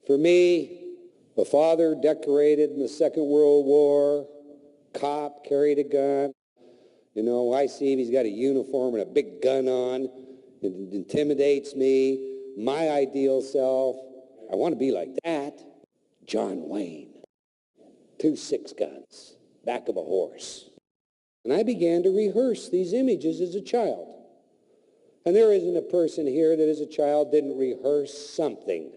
For me, a father decorated in the Second World War, cop, carried a gun. You know, I see him, he's got a uniform and a big gun on. It intimidates me. My ideal self, I want to be like that. John Wayne, 2 6-guns, back of a horse. And I began to rehearse these images as a child. And there isn't a person here that as a child didn't rehearse something.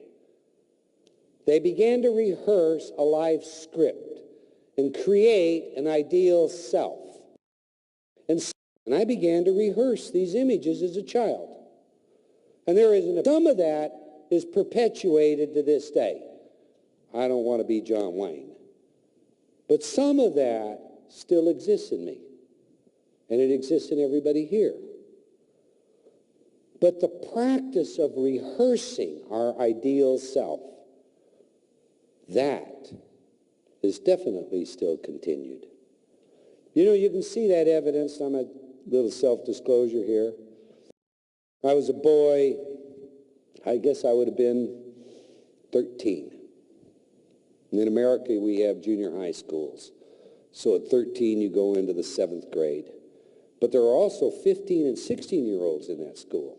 They began to rehearse a life script and create an ideal self. And I began to rehearse these images as a child. And there isn't a... Some of that is perpetuated to this day. I don't want to be John Wayne. But some of that still exists in me. And it exists in everybody here. But the practice of rehearsing our ideal self, that is definitely still continued. You know, you can see that evidence. I'm a little self-disclosure here. I was a boy, I guess I would have been 13. And in America, we have junior high schools. So at 13, you go into the 7th grade. But there are also 15 and 16-year-olds in that school.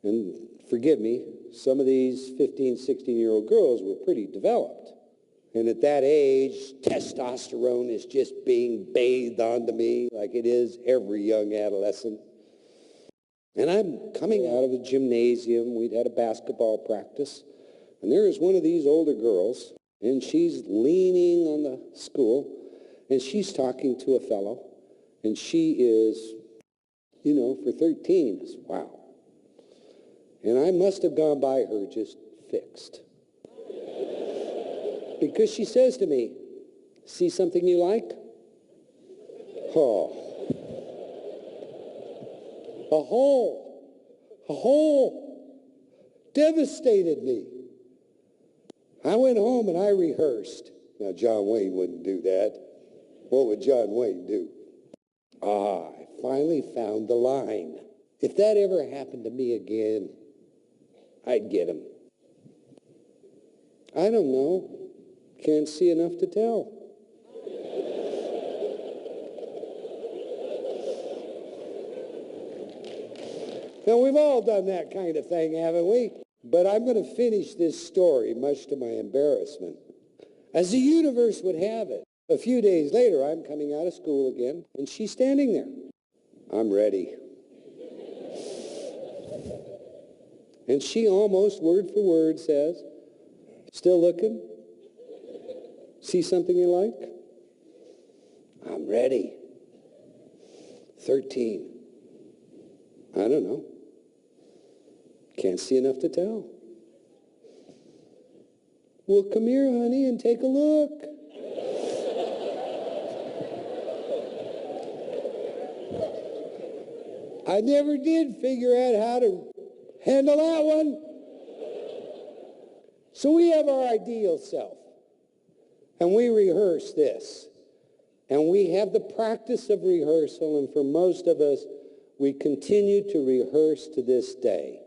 And forgive me, some of these 15, 16-year-old girls were pretty developed. And at that age, testosterone is just being bathed onto me like it is every young adolescent. And I'm coming out of the gymnasium. We'd had a basketball practice. And there is one of these older girls, and she's leaning on the school, and she's talking to a fellow. And she is, you know, for 13, is wow. And I must have gone by her just fixed. Because she says to me, see something you like? Oh. A hole devastated me. I went home and I rehearsed. Now, John Wayne wouldn't do that. What would John Wayne do? I finally found the line. If that ever happened to me again, I'd get him. I don't know. Can't see enough to tell. Now, we've all done that kind of thing, haven't we? But I'm going to finish this story, much to my embarrassment. As the universe would have it, a few days later, I'm coming out of school again, and she's standing there. I'm ready. And she almost word for word says, still looking? See something you like? I'm ready. 13. I don't know. Can't see enough to tell. Well, come here, honey, and take a look. I never did figure out how to handle that one. So we have our ideal self, and we rehearse this. And we have the practice of rehearsal, and for most of us, we continue to rehearse to this day.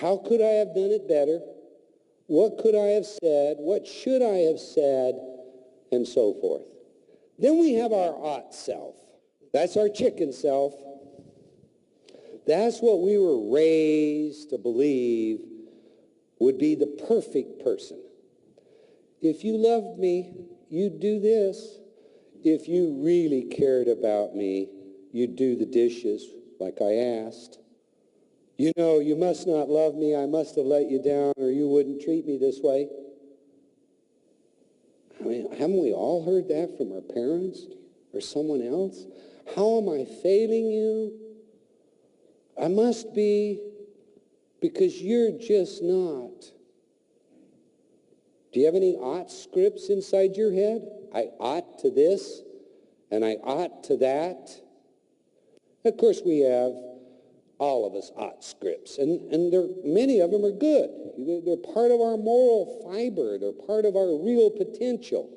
How could I have done it better? What could I have said? What should I have said? And so forth. Then we have our ought self. That's our chicken self. That's what we were raised to believe would be the perfect person. If you loved me, you'd do this. If you really cared about me, you'd do the dishes like I asked. You know, you must not love me. I must have let you down, or you wouldn't treat me this way. I mean, haven't we all heard that from our parents or someone else? How am I failing you? I must be, because you're just not. Do you have any ought scripts inside your head? I ought to this, and I ought to that. Of course, we have, all of us, ought scripts, and many of them are good. They're part of our moral fiber. They're part of our real potential.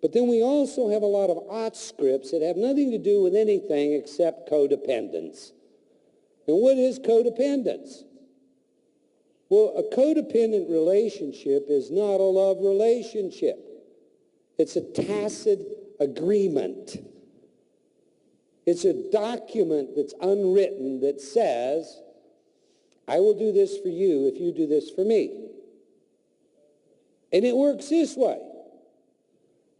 But then we also have a lot of ought scripts that have nothing to do with anything except codependence. And what is codependence? Well, a codependent relationship is not a love relationship. It's a tacit agreement. It's a document that's unwritten that says, I will do this for you if you do this for me. And it works this way.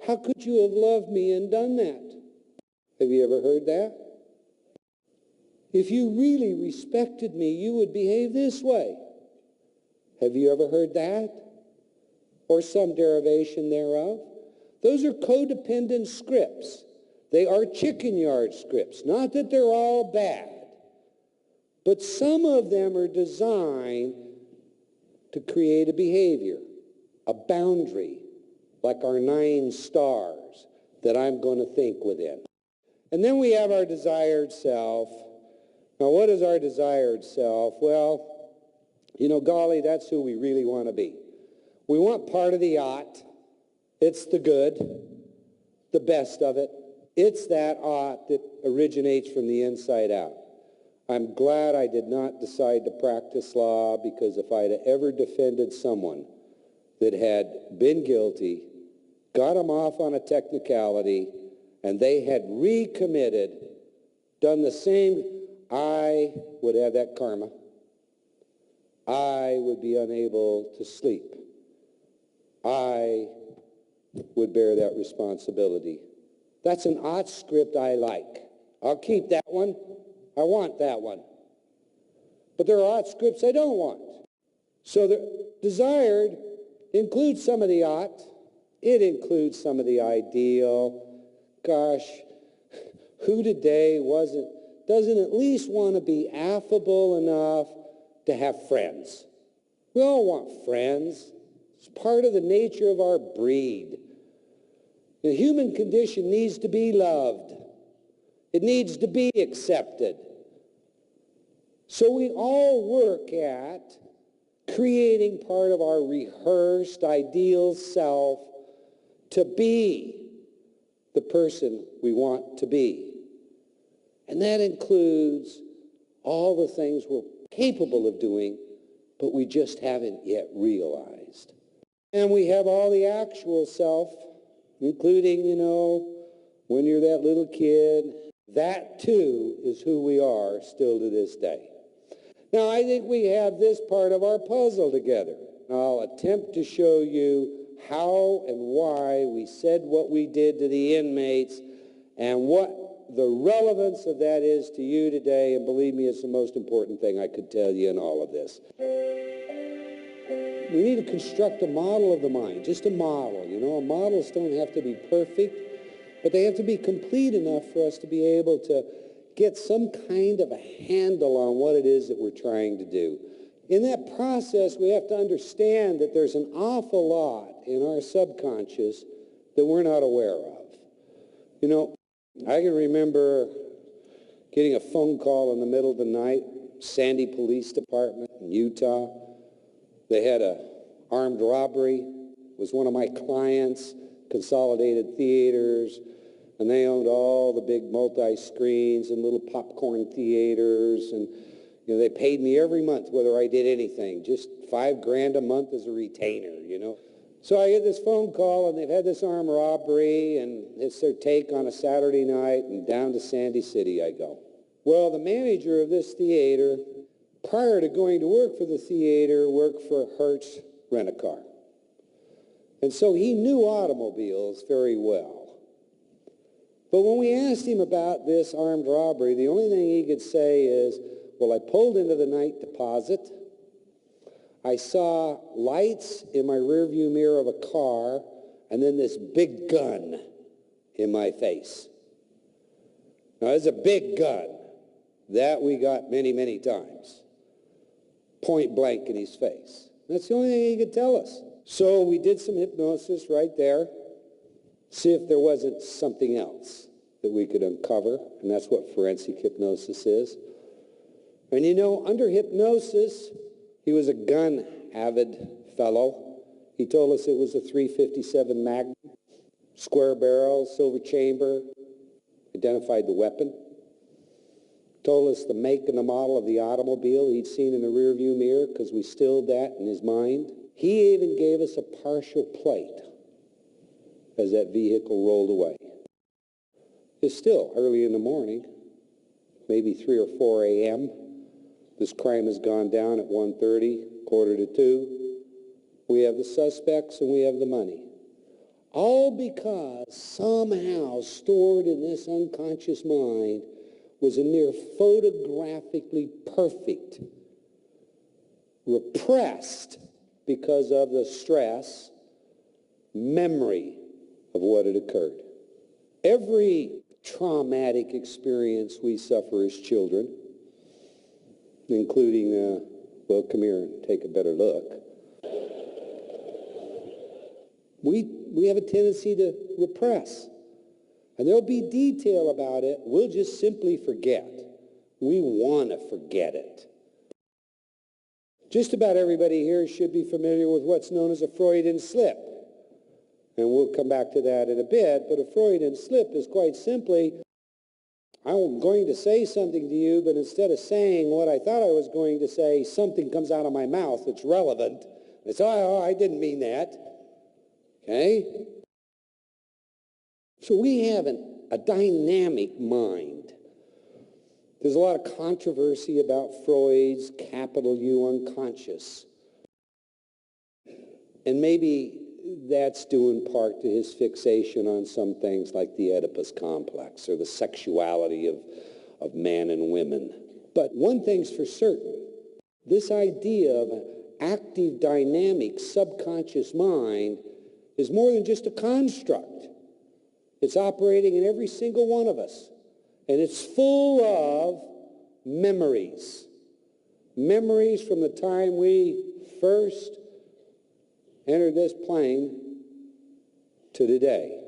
How could you have loved me and done that? Have you ever heard that? If you really respected me, you would behave this way. Have you ever heard that? Or some derivation thereof? Those are codependent scripts. They are chicken yard scripts. Not that they're all bad, but some of them are designed to create a behavior, a boundary, like our 9 stars that I'm going to think within. And then we have our desired self. Now, what is our desired self? Well, you know, golly, that's who we really want to be. We want part of the yacht. It's the good, the best of it. It's that ought that originates from the inside out. I'm glad I did not decide to practice law, because if I'd ever defended someone that had been guilty, got them off on a technicality, and they had recommitted, done the same, I would have that karma. I would be unable to sleep. I would bear that responsibility. That's an ought script I like. I'll keep that one. I want that one. But there are ought scripts I don't want. So the desired includes some of the ought. It includes some of the ideal. Gosh, who today doesn't at least want to be affable enough to have friends? We all want friends. It's part of the nature of our breed. The human condition needs to be loved. It needs to be accepted. So we all work at creating part of our rehearsed ideal self to be the person we want to be. And that includes all the things we're capable of doing, but we just haven't yet realized. And we have all the actual self, including, you know, when you're that little kid. That, too, is who we are still to this day. Now, I think we have this part of our puzzle together. I'll attempt to show you how and why we said what we did to the inmates and what the relevance of that is to you today. And believe me, it's the most important thing I could tell you in all of this. We need to construct a model of the mind, just a model. You know, models don't have to be perfect, but they have to be complete enough for us to be able to get some kind of a handle on what it is that we're trying to do. In that process, we have to understand that there's an awful lot in our subconscious that we're not aware of. You know, I can remember getting a phone call in the middle of the night, Sandy Police Department in Utah. They had an armed robbery. It was one of my clients, Consolidated Theaters, and they owned all the big multi-screens and little popcorn theaters, and you know, they paid me every month whether I did anything, just $5,000 a month as a retainer, you know. So I get this phone call, and they've had this armed robbery, and it's their take on a Saturday night, and down to Sandy City I go. Well, the manager of this theater, prior to going to work for the theater, worked for Hertz Rent-A-Car. And so he knew automobiles very well. But when we asked him about this armed robbery, the only thing he could say is, well, I pulled into the night deposit. I saw lights in my rearview mirror of a car, and then this big gun in my face. Now, it's a big gun. That we got many, many times. Point blank in his face. That's the only thing he could tell us. So we did some hypnosis right there, see if there wasn't something else that we could uncover, and that's what forensic hypnosis is. And you know, under hypnosis, he was a gun-avid fellow. He told us it was a .357 Magnum, square barrel, silver chamber, identified the weapon. told us the make and the model of the automobile he'd seen in the rearview mirror because we stilled that in his mind. He even gave us a partial plate as that vehicle rolled away. It's still early in the morning, maybe 3 or 4 a.m. This crime has gone down at 1:30, 1:45. We have the suspects and we have the money. All because somehow stored in this unconscious mind was a near photographically perfect, repressed because of the stress, memory of what had occurred. Every traumatic experience we suffer as children, including, well, come here and take a better look. We have a tendency to repress. And there'll be detail about it. We'll just simply forget. We want to forget it. Just about everybody here should be familiar with what's known as a Freudian slip. And we'll come back to that in a bit, but a Freudian slip is quite simply, I'm going to say something to you, but instead of saying what I thought I was going to say, something comes out of my mouth that's relevant. It's, oh, I didn't mean that. Okay? So we have a dynamic mind. There's a lot of controversy about Freud's capital U unconscious. And maybe that's due in part to his fixation on some things like the Oedipus complex or the sexuality of men and women. But one thing's for certain, this idea of an active, dynamic, subconscious mind is more than just a construct. It's operating in every single one of us. And it's full of memories. Memories from the time we first entered this plane to today.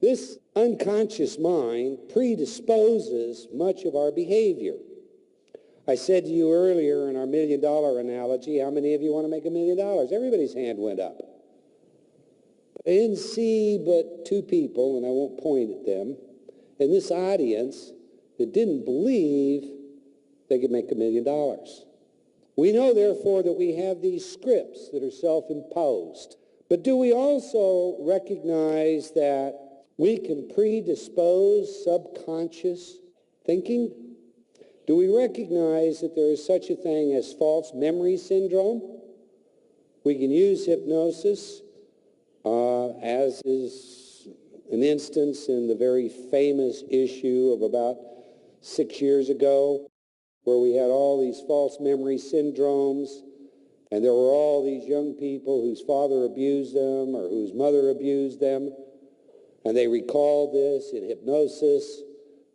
This unconscious mind predisposes much of our behavior. I said to you earlier in our $1 million analogy, how many of you want to make $1 million? Everybody's hand went up. I didn't see but 2 people, and I won't point at them, in this audience that didn't believe they could make $1 million. We know, therefore, that we have these scripts that are self-imposed. But do we also recognize that we can predispose subconscious thinking? Do we recognize that there is such a thing as false memory syndrome? We can use hypnosis, as is an instance in the very famous issue of about 6 years ago, where we had all these false memory syndromes, and there were all these young people whose father abused them or whose mother abused them, and they recalled this in hypnosis.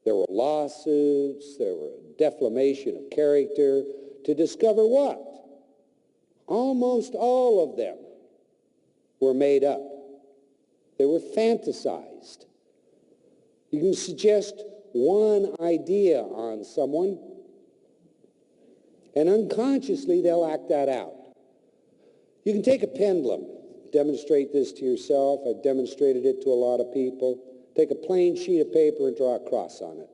There were lawsuits, there were defamation of character, to discover what? Almost all of them were made up. They were fantasized. You can suggest one idea on someone, and unconsciously they'll act that out. You can take a pendulum, demonstrate this to yourself. I've demonstrated it to a lot of people. Take a plain sheet of paper and draw a cross on it.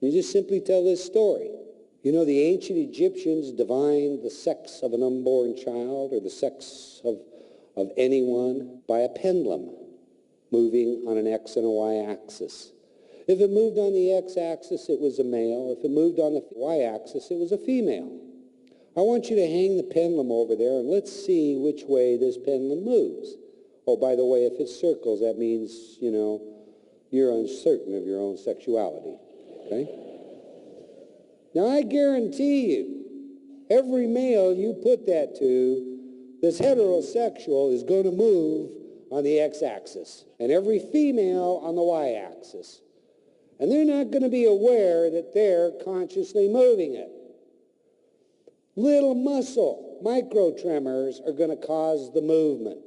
You just simply tell this story. You know, the ancient Egyptians divined the sex of an unborn child or the sex of anyone by a pendulum moving on an X and a Y axis. If it moved on the X-axis, it was a male. If it moved on the Y-axis, it was a female. I want you to hang the pendulum over there, and let's see which way this pendulum moves. Oh, by the way, if it circles, that means, you know, you're uncertain of your own sexuality, okay? Now, I guarantee you, every male you put that to that's heterosexual is going to move on the X-axis, and every female on the Y-axis. And they're not going to be aware that they're consciously moving it. Little muscle, microtremors are going to cause the movement.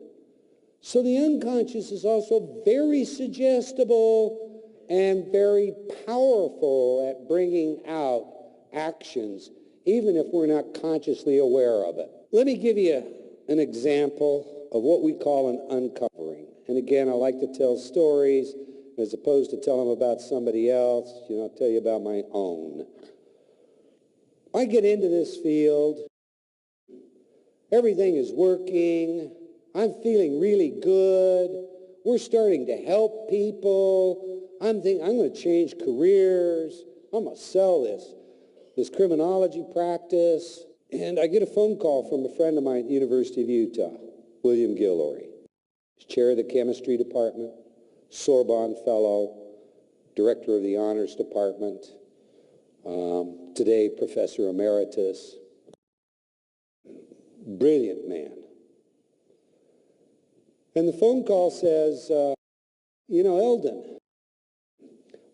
So the unconscious is also very suggestible and very powerful at bringing out actions, even if we're not consciously aware of it. Let me give you an example of what we call an uncovering. And again, I like to tell stories As opposed to tell them about somebody else, I'll tell you about my own. I get into this field. Everything is working. I'm feeling really good. We're starting to help people. I'm thinking, I'm going to change careers. I'm going to sell this criminology practice. And I get a phone call from a friend of mine at the University of Utah, William Gillory. He's chair of the chemistry department, Sorbonne fellow, director of the honors department, today professor emeritus. Brilliant man. And the phone call says, Eldon,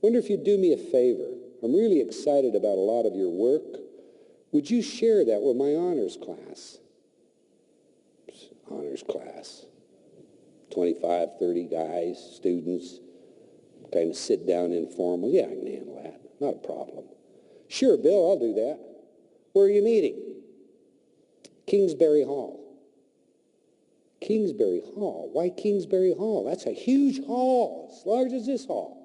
wonder if you'd do me a favor. I'm really excited about a lot of your work. Would you share that with my honors class? Honors class. 25, 30 guys, students, kind of sit down informal. Yeah, I can handle that. Not a problem. Sure, Bill, I'll do that. Where are you meeting? Kingsbury Hall. Kingsbury Hall? Why Kingsbury Hall? That's a huge hall, as large as this hall.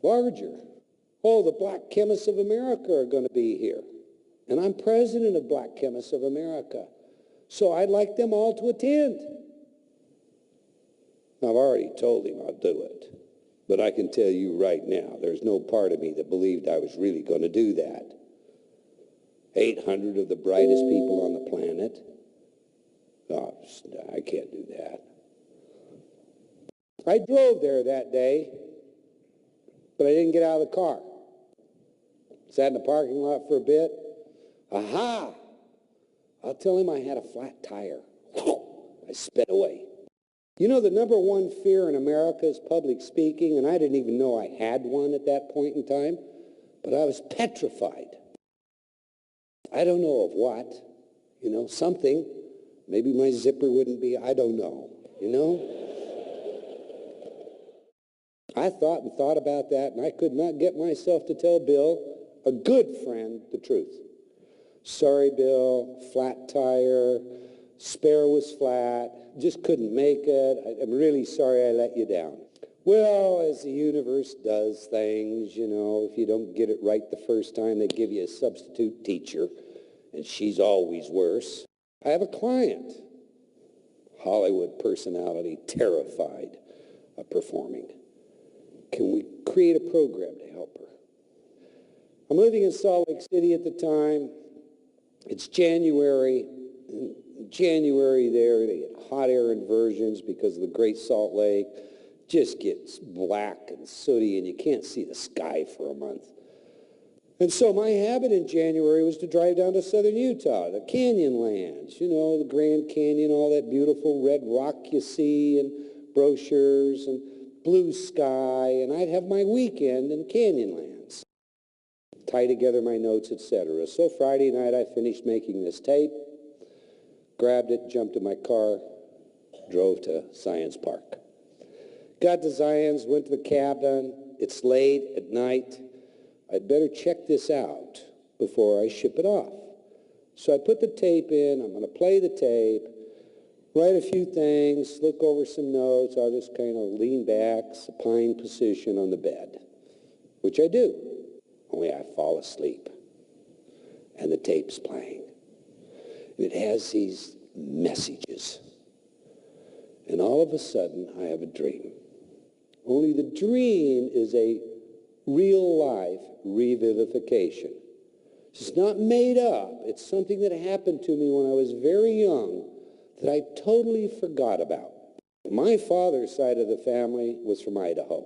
Larger. Oh, the Black Chemists of America are going to be here. And I'm president of Black Chemists of America. So I'd like them all to attend. I've already told him I'll do it. But I can tell you right now, there's no part of me that believed I was really going to do that. 800 of the brightest people on the planet. Oh, I can't do that. I drove there that day, but I didn't get out of the car. Sat in the parking lot for a bit. Aha! I'll tell him I had a flat tire. I sped away. The number one fear in America is public speaking, and I didn't even know I had one at that point in time, but I was petrified. I don't know of what, something. Maybe my zipper wouldn't be, I don't know, I thought and thought about that, and I could not get myself to tell Bill, a good friend, the truth. Sorry, Bill, flat tire, spare was flat, just couldn't make it. I'm really sorry I let you down. Well, as the universe does things, if you don't get it right the first time, they give you a substitute teacher, and she's always worse. I have a client, Hollywood personality, terrified of performing. Can we create a program to help her? I'm living in Salt Lake City at the time. It's January. In January there, they get hot air inversions because of the Great Salt Lake. Just gets black and sooty, and you can't see the sky for a month. And so my habit in January was to drive down to southern Utah, the canyon lands, the Grand Canyon, all that beautiful red rock you see, and brochures, and blue sky, and I'd have my weekend in Canyonlands. Tie together my notes, etc. So Friday night I finished making this tape, grabbed it, jumped in my car, drove to Science Park. Got to Zions, went to the cabin. It's late at night. I'd better check this out before I ship it off. So I put the tape in. I'm going to play the tape, write a few things, look over some notes. I'll just kind of lean back, supine position on the bed, which I do. Only I fall asleep, and the tape's playing. And it has these messages. And all of a sudden, I have a dream. Only the dream is a real-life revivification. It's not made up. It's something that happened to me when I was very young that I totally forgot about. My father's side of the family was from Idaho.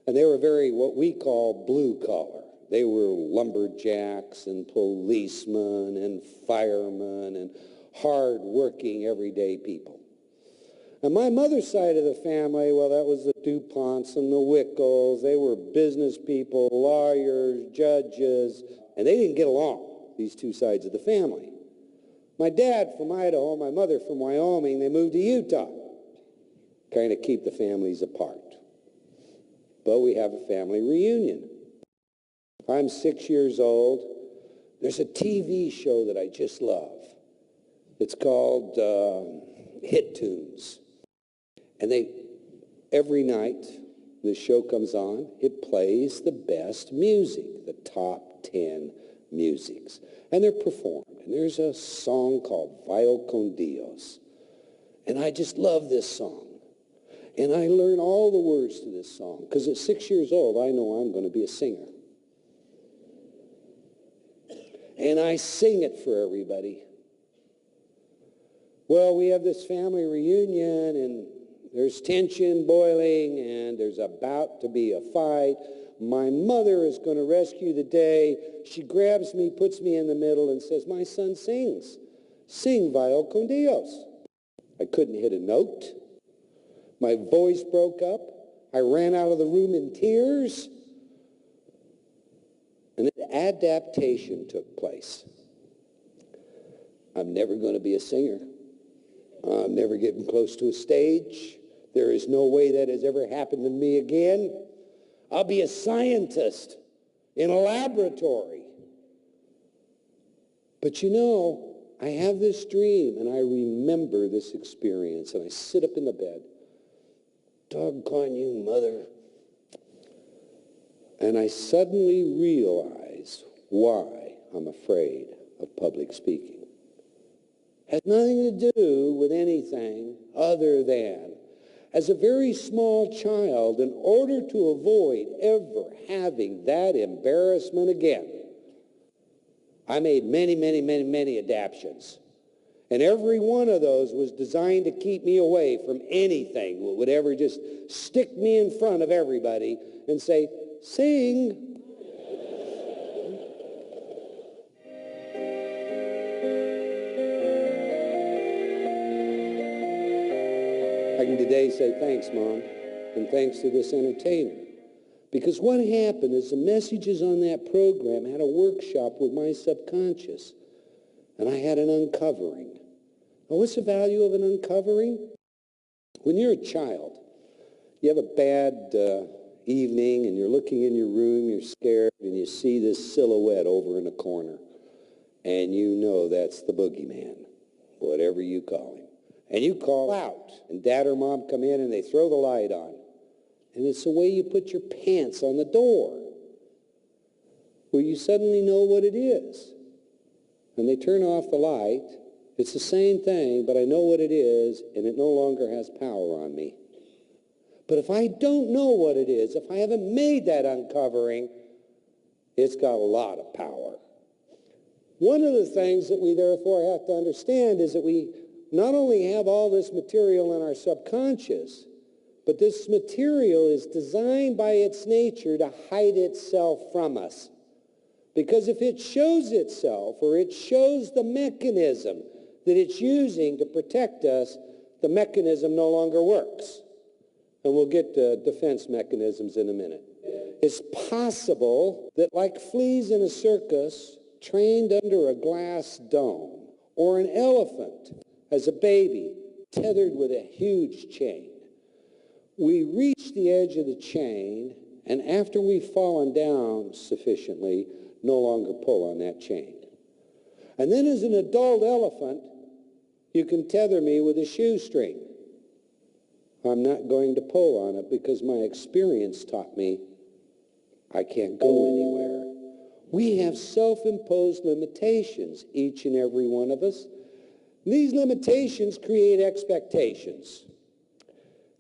And they were very, what we call, blue-collar. They were lumberjacks and policemen and firemen and hard-working, everyday people. And my mother's side of the family, well, that was the DuPonts and the Wickles. They were business people, lawyers, judges, and they didn't get along, these two sides of the family. My dad from Idaho, my mother from Wyoming, they moved to Utah, kind of keep the families apart. But we have a family reunion. I'm 6 years old. There's a TV show that I just love. It's called Hit Tunes. And they every night the show comes on, it plays the best music, the top 10 musics. And they're performed. And there's a song called Vaya con Dios. And I just love this song. And I learn all the words to this song. Because at 6 years old, I know I'm going to be a singer. And I sing it for everybody. Well, we have this family reunion, and there's tension boiling, and there's about to be a fight. My mother is going to rescue the day. She grabs me, puts me in the middle, and says, my son sings. Sing Vaya con Dios. I couldn't hit a note. My voice broke up. I ran out of the room in tears. And an adaptation took place. I'm never going to be a singer. I'm never getting close to a stage. There is no way that has ever happened to me again. I'll be a scientist in a laboratory. But you know, I have this dream, and I remember this experience, and I sit up in the bed. Doggone you, Mother. And I suddenly realize why I'm afraid of public speaking. It has nothing to do with anything other than, as a very small child, in order to avoid ever having that embarrassment again, I made many adaptations. And every one of those was designed to keep me away from anything that would ever just stick me in front of everybody and say, sing. I can today say thanks, Mom, and thanks to this entertainer. Because what happened is the messages on that program had a workshop with my subconscious, and I had an uncovering. Now, what's the value of an uncovering? When you're a child, you have a bad evening, and you're looking in your room, you're scared, and you see this silhouette over in a corner, and you know that's the boogeyman, whatever you call him. And you call out, and Dad or Mom come in, and they throw the light on. And it's the way you put your pants on the door, where you suddenly know what it is. And they turn off the light. It's the same thing, but I know what it is, and it no longer has power on me. But if I don't know what it is, if I haven't made that uncovering, it's got a lot of power. One of the things that we therefore have to understand is that we not only have all this material in our subconscious, but this material is designed by its nature to hide itself from us. Because if it shows itself, or it shows the mechanism that it's using to protect us, the mechanism no longer works. And we'll get to defense mechanisms in a minute. It's possible that like fleas in a circus, trained under a glass dome, or an elephant as a baby, tethered with a huge chain, we reach the edge of the chain, and after we've fallen down sufficiently, no longer pull on that chain. And then as an adult elephant, you can tether me with a shoestring. I'm not going to pull on it because my experience taught me I can't go anywhere. We have self-imposed limitations, each and every one of us. These limitations create expectations.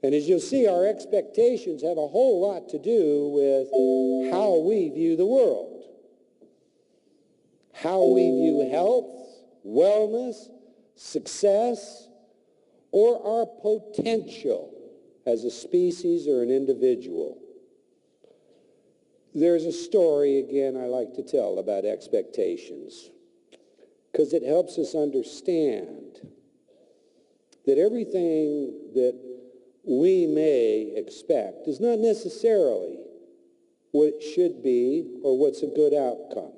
And as you'll see, our expectations have a whole lot to do with how we view the world, how we view health, wellness, success, or our potential as a species or an individual. There's a story, again, I like to tell about expectations, because it helps us understand that everything that we may expect is not necessarily what it should be or what's a good outcome.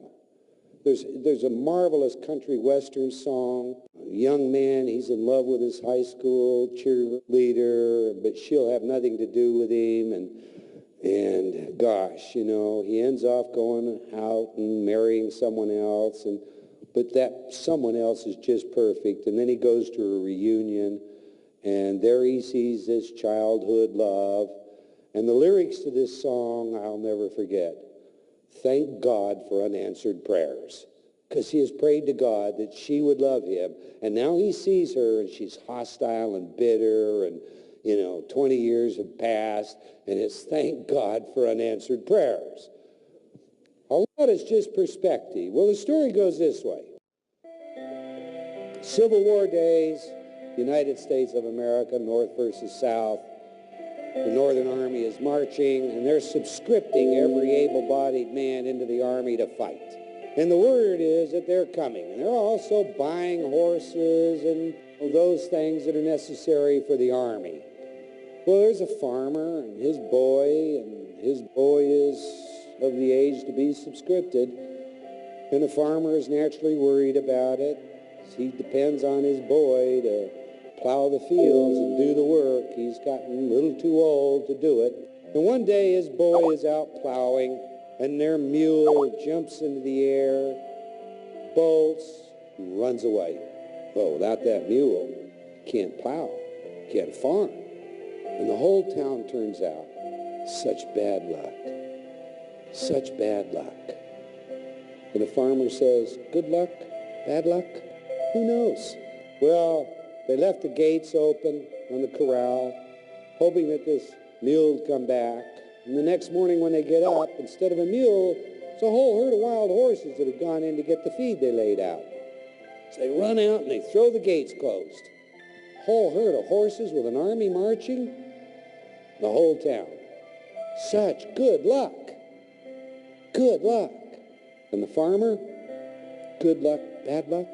There's a marvelous country western song. A young man, he's in love with his high school cheerleader, but she'll have nothing to do with him. And gosh, you know, he ends off going out and marrying someone else. But that someone else is just perfect. And then he goes to a reunion, And there he sees this childhood love. And the lyrics to this song I'll never forget. Thank God for unanswered prayers. Because he has prayed to God that she would love him. And now he sees her and she's hostile and bitter and, 20 years have passed. And it's thank God for unanswered prayers. A lot is just perspective. Well, the story goes this way. Civil War days, United States of America, North versus South. The Northern Army is marching, and they're subscripting every able-bodied man into the Army to fight. And the word is that they're coming. And they're also buying horses and those things that are necessary for the Army. Well, there's a farmer and his boy is of the age to be subscripted. And the farmer is naturally worried about it. He depends on his boy to plow the fields and do the work. He's gotten a little too old to do it. And one day his boy is out plowing, and their mule jumps into the air, bolts, and runs away. Well, without that mule, you can't plow, you can't farm. And the whole town turns out. Such bad luck. Such bad luck. And the farmer says, good luck, bad luck, who knows? Well, they left the gates open on the corral, hoping that this mule would come back. And the next morning when they get up, instead of a mule, it's a whole herd of wild horses that have gone in to get the feed they laid out. So they run out and they throw the gates closed. A whole herd of horses with an army marching, the whole town. Such good luck. Good luck. And the farmer, good luck, bad luck.